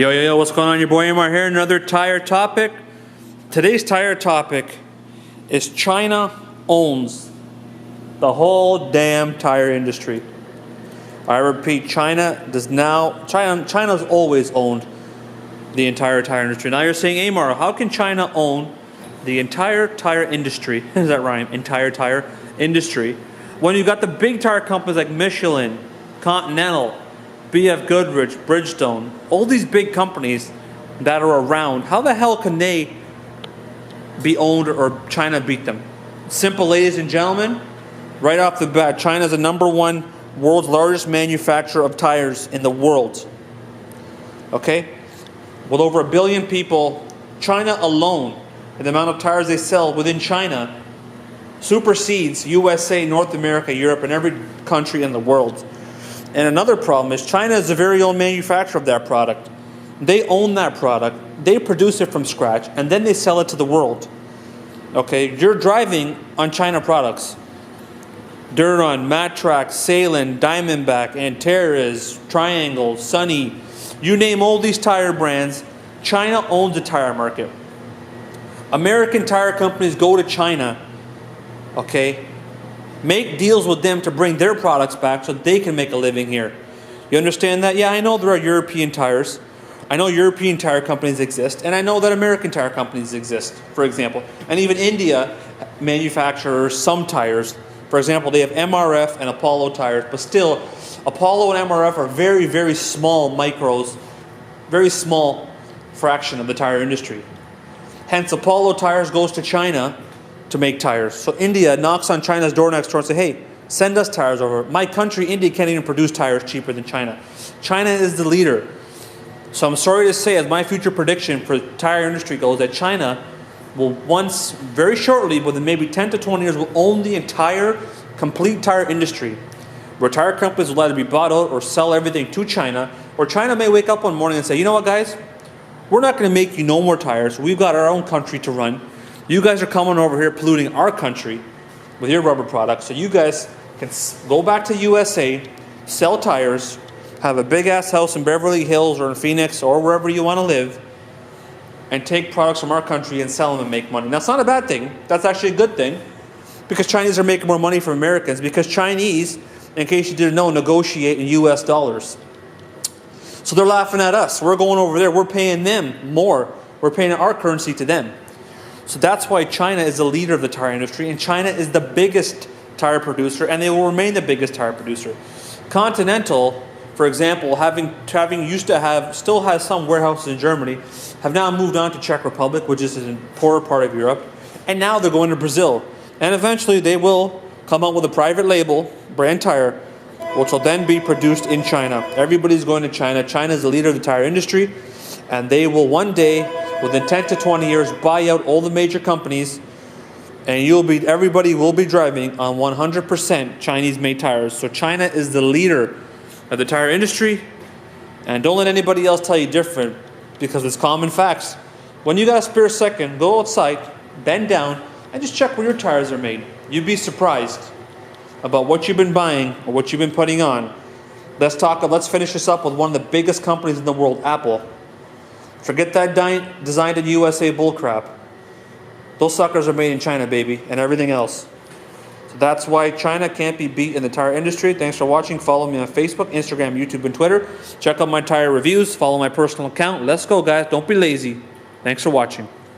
Yo, what's going on? Your boy AMAR here. Another tire topic. Today's tire topic is China owns the whole damn tire industry. I repeat, China's always owned the entire tire industry. Now you're saying, AMAR, how can China own the entire tire industry? Does that rhyme? Entire tire industry. When you've got the big tire companies like Michelin, Continental, BF Goodrich, Bridgestone, all these big companies that are around, how the hell can they be owned or China beat them? Simple, ladies and gentlemen, right off the bat, China is the #1 world's largest manufacturer of tires in the world. Okay? With over 1 billion people, China alone, and the amount of tires they sell within China, supersedes USA, North America, Europe, and every country in the world. And another problem is China is the very own manufacturer of that product. They own that product, they produce it from scratch, and then they sell it to the world. Okay, you're driving on China products. Duron, Matrax, Salin, Diamondback, Antares, Triangle, Sunny, you name all these tire brands, China owns the tire market. American tire companies go to China, okay, make deals with them to bring their products back so they can make a living here. You understand that? Yeah, I know there are European tires. I know European tire companies exist, and I know that American tire companies exist, for example. And even India manufactures some tires. For example, they have MRF and Apollo tires, but still, Apollo and MRF are very, very small micros, very small fraction of the tire industry. Hence, Apollo tires goes to China to make tires. So India knocks on China's door next door and says, hey, send us tires over. My country, India, can't even produce tires cheaper than China. China is the leader. So I'm sorry to say, as my future prediction for the tire industry goes, that China will once, very shortly, within maybe 10 to 20 years, will own the entire, complete tire industry. Where tire companies will either be bought out or sell everything to China, or China may wake up one morning and say, you know what, guys? We're not going to make you no more tires. We've got our own country to run. You guys are coming over here polluting our country with your rubber products, so you guys can go back to USA, sell tires, have a big-ass house in Beverly Hills or in Phoenix or wherever you want to live, and take products from our country and sell them and make money. Now, it's not a bad thing. That's actually a good thing, because Chinese are making more money from Americans, because Chinese, in case you didn't know, negotiate in US dollars. So they're laughing at us. We're going over there. We're paying them more. We're paying our currency to them. So that's why China is the leader of the tire industry, and China is the biggest tire producer, and they will remain the biggest tire producer. Continental, for example, still has some warehouses in Germany, have now moved on to Czech Republic, which is a poorer part of Europe, and now they're going to Brazil. And eventually they will come out with a private label, brand tire, which will then be produced in China. Everybody's going to China. China is the leader of the tire industry, and they will one day, within 10 to 20 years, buy out all the major companies, and everybody will be driving on 100% Chinese-made tires. So China is the leader of the tire industry, and don't let anybody else tell you different, because it's common facts. When you got a spare second, go outside, bend down, and just check where your tires are made. You'd be surprised about what you've been buying or what you've been putting on. Let's finish this up with one of the biggest companies in the world, Apple. Forget that designed in USA bullcrap. Those suckers are made in China, baby, and everything else. So that's why China can't be beat in the tire industry. Thanks for watching. Follow me on Facebook, Instagram, YouTube, and Twitter. Check out my tire reviews. Follow my personal account. Let's go, guys. Don't be lazy. Thanks for watching.